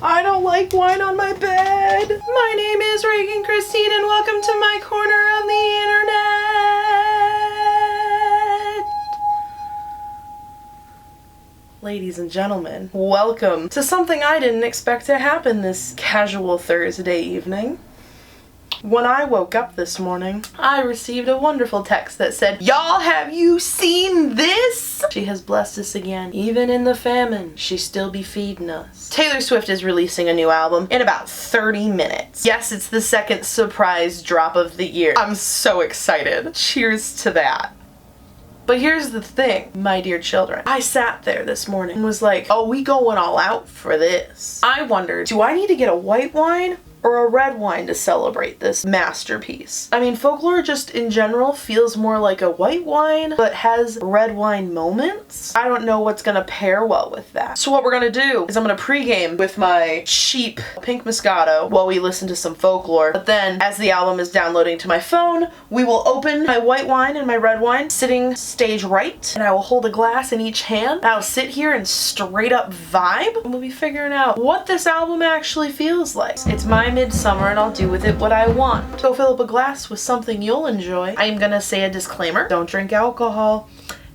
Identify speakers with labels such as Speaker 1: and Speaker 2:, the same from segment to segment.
Speaker 1: I don't like wine on my bed. My name is Reagan Christine and welcome to my corner on the internet. Ladies and gentlemen, welcome to something I didn't expect to happen this casual Thursday evening. When I woke up this morning, I received a wonderful text that said, "Y'all, have you seen this? She has blessed us again. Even in the famine, she still be feeding us." Taylor Swift is releasing a new album in about 30 minutes. Yes, it's the second surprise drop of the year. I'm so excited. Cheers to that. But here's the thing, my dear children. I sat there this morning and was like, oh, we going all out for this. I wondered, do I need to get a white wine or a red wine to celebrate this masterpiece? I mean, folklore just in general feels more like a white wine, but has red wine moments. I don't know what's gonna pair well with that. So what we're gonna do is I'm gonna pregame with my cheap pink Moscato while we listen to some folklore. But then, as the album is downloading to my phone, we will open my white wine and my red wine sitting stage right, and I will hold a glass in each hand. I'll sit here and straight up vibe, and we'll be figuring out what this album actually feels like. It's my midsummer and I'll do with it what I want. Go fill up a glass with something you'll enjoy. I'm gonna say a disclaimer. Don't drink alcohol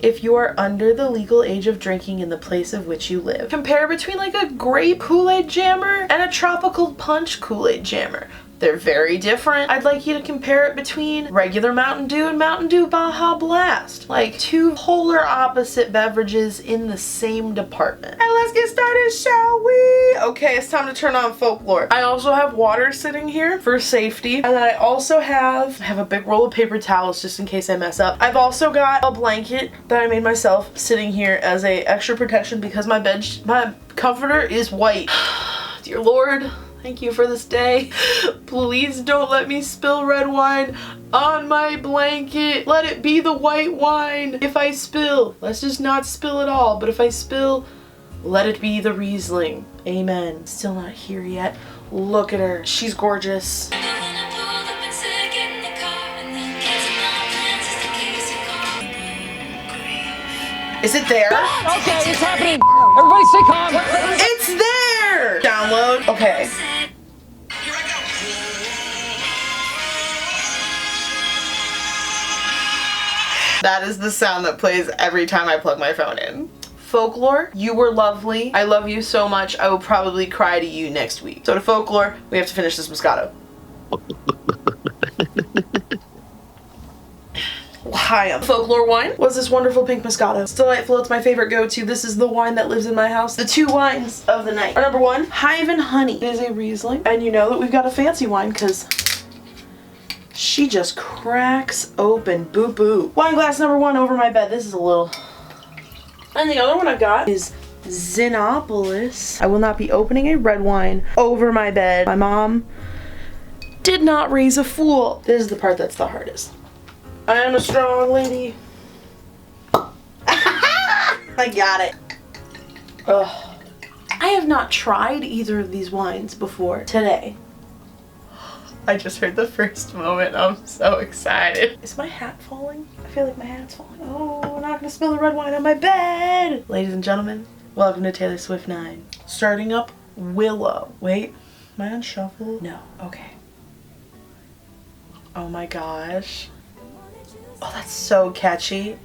Speaker 1: if you are under the legal age of drinking in the place of which you live. Compare between like a grape Kool-Aid jammer and a tropical punch Kool-Aid jammer. They're very different. I'd like you to compare it between regular Mountain Dew and Mountain Dew Baja Blast. Like two polar opposite beverages in the same department. And let's get started, shall we? Okay, it's time to turn on folklore. I also have water sitting here for safety. And then I also have a big roll of paper towels just in case I mess up. I've also got a blanket that I made myself sitting here as a extra protection because my comforter is white. Dear Lord, thank you for this day. Please don't let me spill red wine on my blanket. Let it be the white wine. If I spill, let's just not spill it all. But if I spill, let it be the Riesling. Amen. Still not here yet. Look at her. She's gorgeous. Is it there?
Speaker 2: Okay, it's happening. Everybody stay calm.
Speaker 1: It's there! Download. Okay. That is the sound that plays every time I plug my phone in. Folklore, you were lovely. I love you so much. I will probably cry to you next week. So to folklore, we have to finish this Moscato. Hi, folklore wine was this wonderful pink Moscato. It's delightful. It's my favorite go-to. This is the wine that lives in my house. The two wines of the night. Our number one, Hive and Honey. It is a Riesling. And you know that we've got a fancy wine because she just cracks open. Boo boo. Wine glass number one over my bed. This is a little. And the other one I've got is Xenopolis. I will not be opening a red wine over my bed. My mom did not raise a fool. This is the part that's the hardest. I am a strong lady. I got it. Ugh. I have not tried either of these wines before today. I just heard the first moment. I'm so excited. Is my hat falling? I feel like my hat's falling. Oh, I'm not gonna spill the red wine on my bed. Ladies and gentlemen, welcome to Taylor Swift 9. Starting up Willow. Wait, am I on shuffle? No, okay. Oh my gosh. Oh, that's so catchy.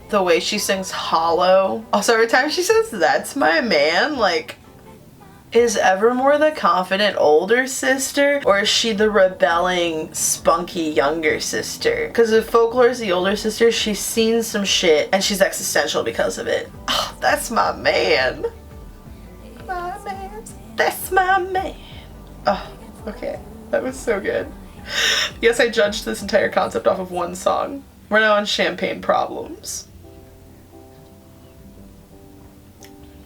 Speaker 1: The way she sings Hollow. Also, every time she says, "That's my man," like, is Evermore the confident older sister? Or is she the rebelling, spunky younger sister? Because if Folklore is the older sister, she's seen some shit and she's existential because of it. Oh, that's my man. My man. That's my man. Oh, okay. That was so good. Yes, I judged this entire concept off of one song. We're now on Champagne Problems.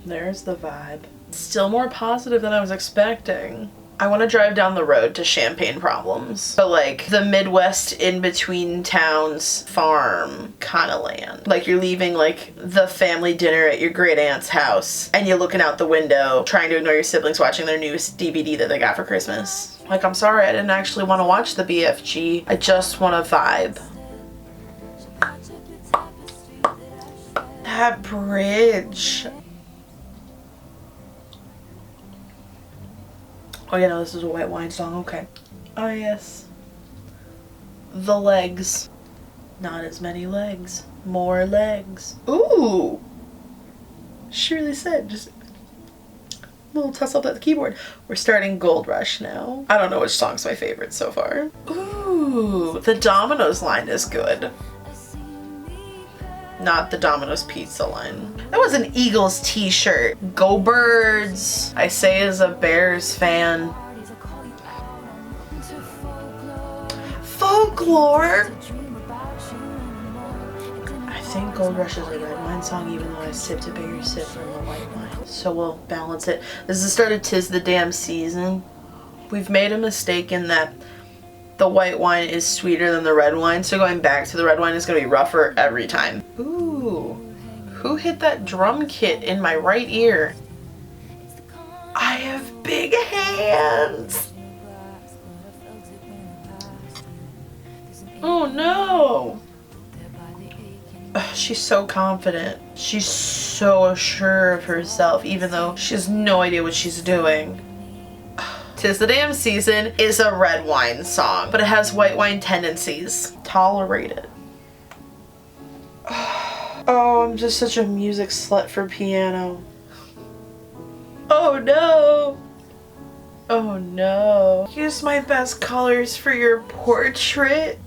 Speaker 1: There's the vibe. Still more positive than I was expecting. I want to drive down the road to Champagne Problems. So like the Midwest in between towns farm kind of land. Like you're leaving like the family dinner at your great aunt's house and you're looking out the window trying to ignore your siblings watching their newest DVD that they got for Christmas. Like, I'm sorry, I didn't actually want to watch the BFG. I just want to vibe. That bridge. Oh yeah, no, this is a white wine song. Okay. Oh yes. The legs. Not as many legs. More legs. Ooh! She really said, just a little tussle up at the keyboard. We're starting Gold Rush now. I don't know which song's my favorite so far. Ooh, the Domino's line is good. Not the Domino's pizza line. That was an Eagles t-shirt. Go Birds. I say as a Bears fan. Folklore. I think Gold Rush is a red wine song, even though I sipped a bigger sip from the white wine. So we'll balance it. This is the start of 'Tis the Damn Season. We've made a mistake in that the white wine is sweeter than the red wine, so going back to the red wine is going to be rougher every time. Ooh, who hit that drum kit in my right ear? I have big hands. Oh no. Ugh, she's so confident. She's so sure of herself, even though she has no idea what she's doing. 'Tis the Damn Season is a red wine song, but it has white wine tendencies. Tolerate it. Oh, I'm just such a music slut for piano. Oh no. Oh no. Use my best colors for your portrait.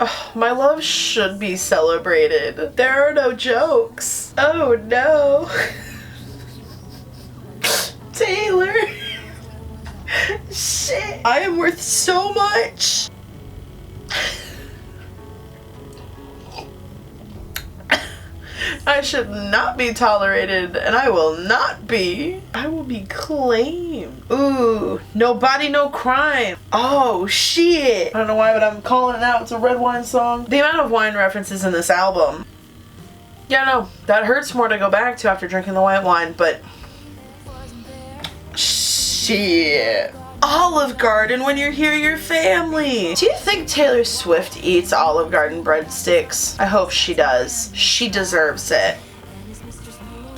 Speaker 1: Oh, my love should be celebrated. There are no jokes. Oh no. Taylor. Shit. I am worth so much. I should not be tolerated, and I will not be. I will be claimed. Ooh, no body, no crime. Oh, shit. I don't know why, but I'm calling it out. It's a red wine song. The amount of wine references in this album. Yeah, no, that hurts more to go back to after drinking the white wine, but... Shit. Olive Garden, when you're here, your family. Do you think Taylor Swift eats Olive Garden breadsticks? I hope she does. She deserves it.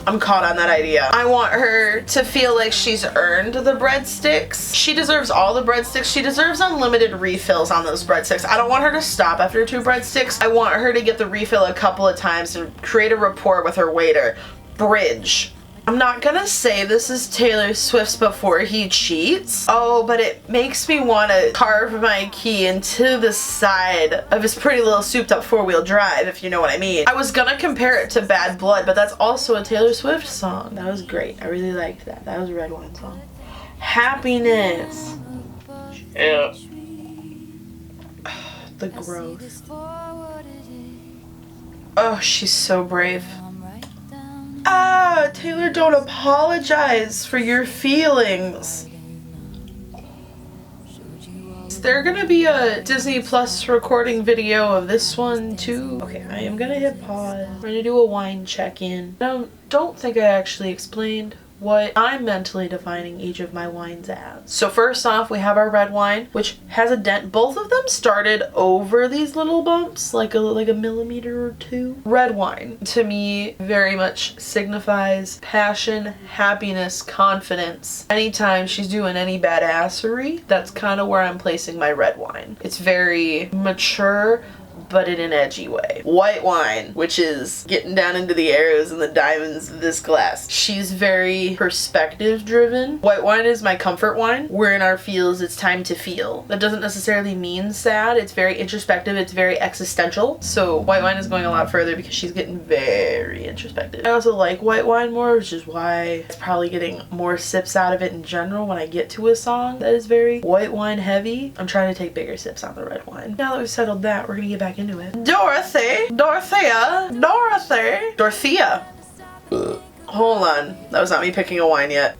Speaker 1: I'm caught on that idea. I want her to feel like she's earned the breadsticks. She deserves all the breadsticks. She deserves unlimited refills on those breadsticks. I don't want her to stop after 2 breadsticks. I want her to get the refill a couple of times and create a rapport with her waiter. Bridge. I'm not gonna say this is Taylor Swift's before he cheats. Oh, but it makes me want to carve my key into the side of his pretty little souped up 4-wheel drive, if you know what I mean. I was gonna compare it to Bad Blood, but that's also a Taylor Swift song. That was great. I really liked that. That was a red wine song. Happiness. Yeah. The growth. Oh, she's so brave. Ah, Taylor, don't apologize for your feelings. Is there gonna be a Disney Plus recording video of this one too? Okay, I am gonna hit pause. We're gonna do a wine check-in. I don't think I actually explained what I'm mentally defining each of my wines as. So first off, we have our red wine, which has a dent. Both of them started over these little bumps, like a millimeter or 2. Red wine, to me, very much signifies passion, happiness, confidence. Anytime she's doing any badassery, that's kind of where I'm placing my red wine. It's very mature, but in an edgy way. White wine, which is getting down into the arrows and the diamonds of this glass. She's very perspective driven. White wine is my comfort wine. We're in our feels, it's time to feel. That doesn't necessarily mean sad. It's very introspective, it's very existential. So white wine is going a lot further because she's getting very introspective. I also like white wine more, which is why it's probably getting more sips out of it in general when I get to a song that is very white wine heavy. I'm trying to take bigger sips on the red wine. Now that we've settled that, we're gonna get back into it. Dorothea. Hold on. That was not me picking a wine yet.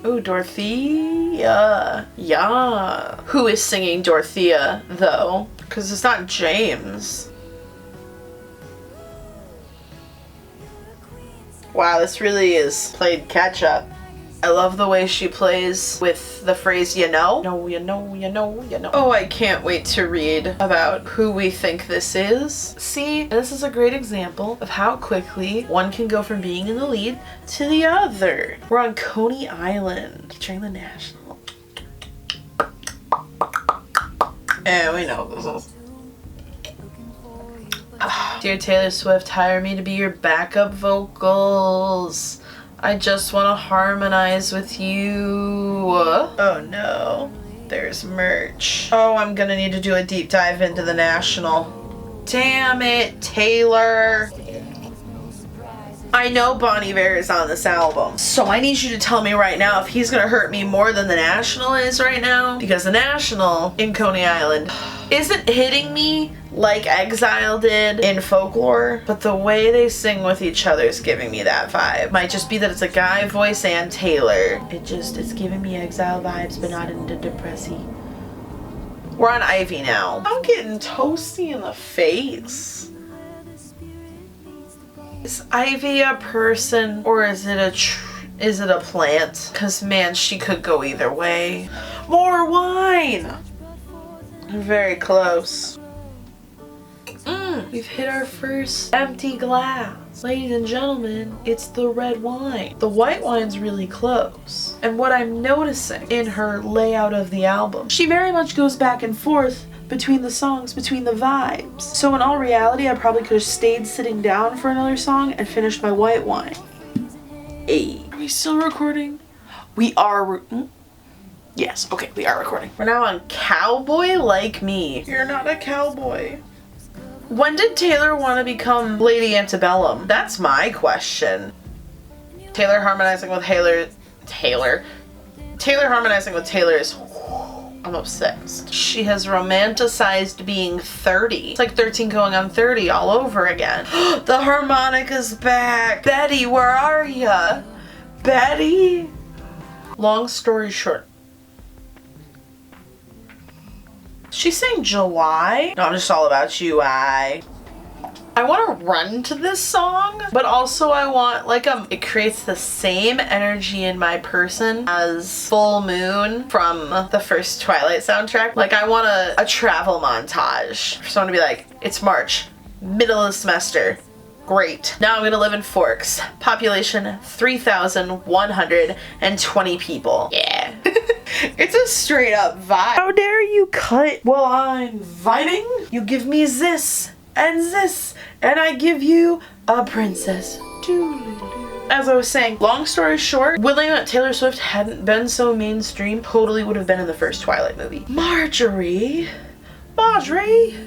Speaker 1: Ooh, Dorothea. Yeah. Who is singing Dorothea, though? Because it's not James. Wow, this really is played catch up. I love the way she plays with the phrase, you know. No, you know, you know, you know. Oh, I can't wait to read about who we think this is. See, this is a great example of how quickly one can go from being in the lead to the other. We're on Coney Island during the National. And we know this is. Dear Taylor Swift, hire me to be your backup vocals. I just want to harmonize with you. Oh no, there's merch. Oh, I'm gonna need to do a deep dive into the National. Damn it, Taylor. I know Bon Iver is on this album, so I need you to tell me right now if he's gonna hurt me more than the National is right now, because the National in Coney Island isn't hitting me like Exile did in Folklore, but the way they sing with each other is giving me that vibe. Might just be that it's a guy voice and Taylor. It's giving me Exile vibes, but not into depressy. We're on Ivy now. I'm getting toasty in the face. Is Ivy a person or is it a plant? Cause man, she could go either way. More wine! Very close. We've hit our first empty glass. Ladies and gentlemen, it's the red wine. The white wine's really close. And what I'm noticing in her layout of the album, she very much goes back and forth between the songs, between the vibes. So in all reality, I probably could have stayed sitting down for another song and finished my white wine. Hey, are we still recording? We are. Yes, okay, we are recording. We're now on Cowboy Like Me. You're not a cowboy. When did Taylor want to become Lady Antebellum? That's my question. Taylor harmonizing with Taylor harmonizing with Taylor is... I'm obsessed. She has romanticized being 30. It's like 13 going on 30 all over again. The harmonica's back. Betty, where are ya? Betty? Long story short. She's saying July? No, I'm just all about you, I want to run to this song, but also I want it creates the same energy in my person as Full Moon from the first Twilight soundtrack. Like I want a travel montage for someone to be like, it's March, middle of the semester. Great. Now I'm gonna live in Forks. Population 3,120 people. Yeah. It's a straight up vibe. How dare you cut while I'm vibing? You give me this, and I give you a princess. As I was saying, long story short, willing that Taylor Swift hadn't been so mainstream totally would have been in the first Twilight movie. Marjorie?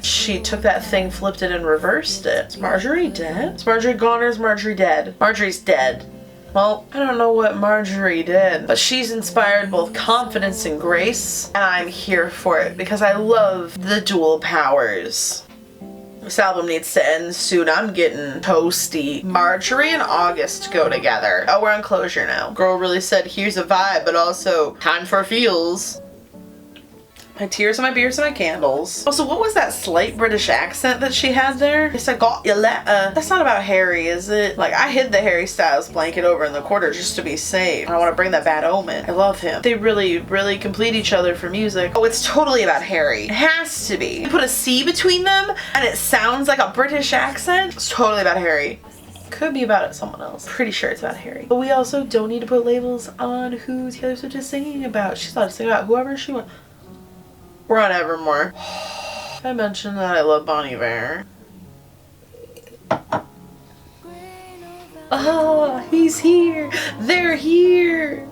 Speaker 1: She took that thing, flipped it, and reversed it. Is Marjorie dead? Is Marjorie gone or is Marjorie dead? Marjorie's dead. Well, I don't know what Marjorie did, but she's inspired both confidence and grace, and I'm here for it because I love the dual powers. This album needs to end soon. I'm getting toasty. Marjorie and August go together. Oh, we're on Closure now. Girl really said, here's a vibe, but also time for feels. My tears and my beers and my candles. Also, what was that slight British accent that she had there? Yes, I got your letter. That's not about Harry, is it? Like, I hid the Harry Styles blanket over in the corner just to be safe. I want to bring that bad omen. I love him. They really, really complete each other for music. Oh, it's totally about Harry. It has to be. You put a C between them and it sounds like a British accent. It's totally about Harry. Could be about someone else. Pretty sure it's about Harry. But we also don't need to put labels on who Taylor Swift is singing about. She's allowed to sing about whoever she wants. We're on Evermore. I mentioned that I love Bon Iver. Oh, he's here. They're here.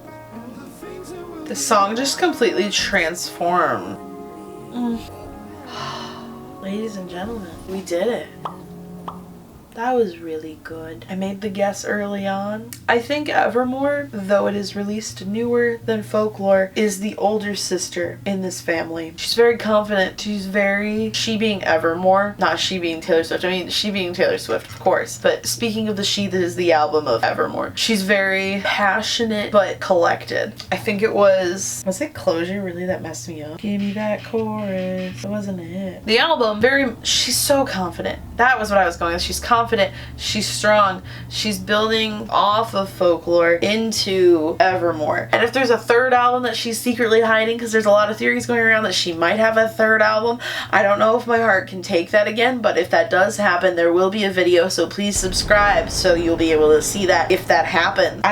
Speaker 1: The song just completely transformed. Ladies and gentlemen, we did it. That was really good. I made the guess early on. I think Evermore, though it is released newer than Folklore, is the older sister in this family. She's very confident. She being Evermore, not she being Taylor Swift. I mean, she being Taylor Swift, of course. But speaking of the she that is the album of Evermore, she's very passionate but collected. I think was it Closure really that messed me up? Give me that chorus. It wasn't a hit. The album, she's so confident. That was what I was going with. She's confident, she's strong, she's building off of Folklore into Evermore. And if there's a third album that she's secretly hiding, because there's a lot of theories going around that she might have a third album, I don't know if my heart can take that again, but if that does happen, there will be a video, so please subscribe so you'll be able to see that if that happens.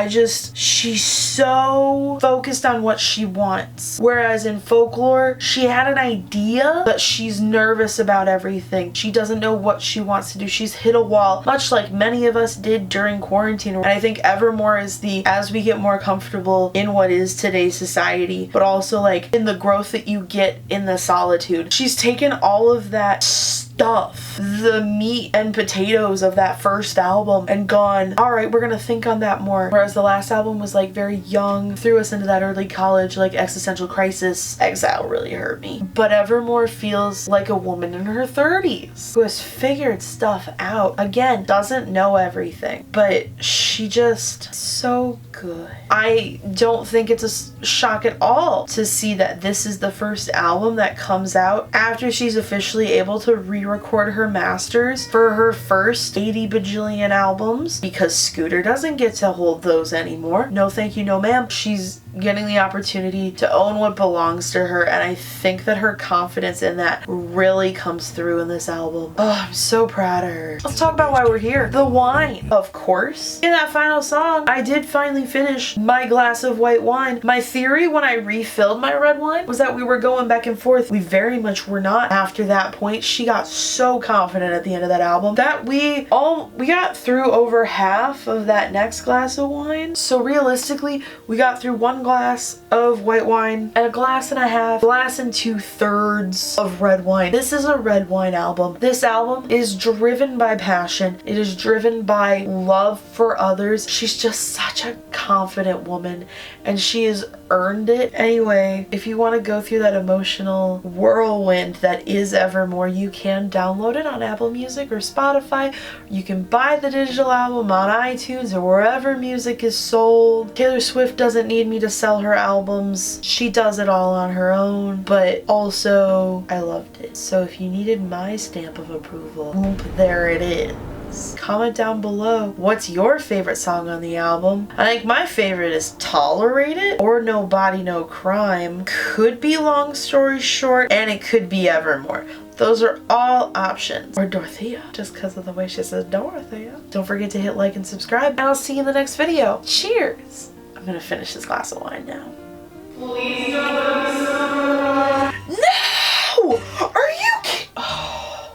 Speaker 1: She's so focused on what she wants. Whereas in Folklore, she had an idea, but she's nervous about everything. She doesn't know what she wants to do. She's hit a wall, much like many of us did during quarantine. And I think Evermore is as we get more comfortable in what is today's society, but also like in the growth that you get in the solitude. She's taken all of that stuff, the meat and potatoes of that first album, and gone, all right, we're gonna think on that more. Whereas the last album was like very young, threw us into that early college, like existential crisis. Exile really hurt me. But Evermore feels like a woman in her 30s who has figured stuff out. Again, doesn't know everything, but she just so good. I don't think it's a shock at all to see that this is the first album that comes out after she's officially able to re-record her masters for her first 80 bajillion albums, because Scooter doesn't get to hold those anymore. No thank you, no ma'am. She's getting the opportunity to own what belongs to her, and I think that her confidence in that really comes through in this album. Oh, I'm so proud of her. Let's talk about why we're here. The wine, of course. In that final song, I did finally finish my glass of white wine. My theory when I refilled my red wine was that we were going back and forth. We very much were not. After that point, she got so confident at the end of that album that we got through over half of that next glass of wine. So realistically, we got through one glass of white wine and a glass and a half, glass and 2/3 of red wine. This is a red wine album. This album is driven by passion. It is driven by love for others. She's just such a confident woman, and she has earned it. Anyway, if you want to go through that emotional whirlwind that is Evermore, you can download it on Apple Music or Spotify. You can buy the digital album on iTunes or wherever music is sold. Taylor Swift doesn't need me to sell her albums. She does it all on her own, but also I loved it. So if you needed my stamp of approval, whoop, there it is. Comment down below, what's your favorite song on the album? I think my favorite is Tolerate It or No Body No Crime. Could be Long Story Short, and it could be Evermore. Those are all options. Or Dorothea, just because of the way she says Dorothea. Don't forget to hit like and subscribe, and I'll see you in the next video. Cheers! I'm gonna finish this glass of wine now. Please don't let me suffer. No! Are you kidding? Oh.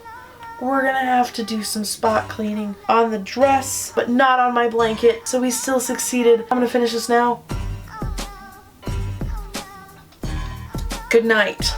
Speaker 1: We're gonna have to do some spot cleaning on the dress, but not on my blanket, so we still succeeded. I'm gonna finish this now. Good night.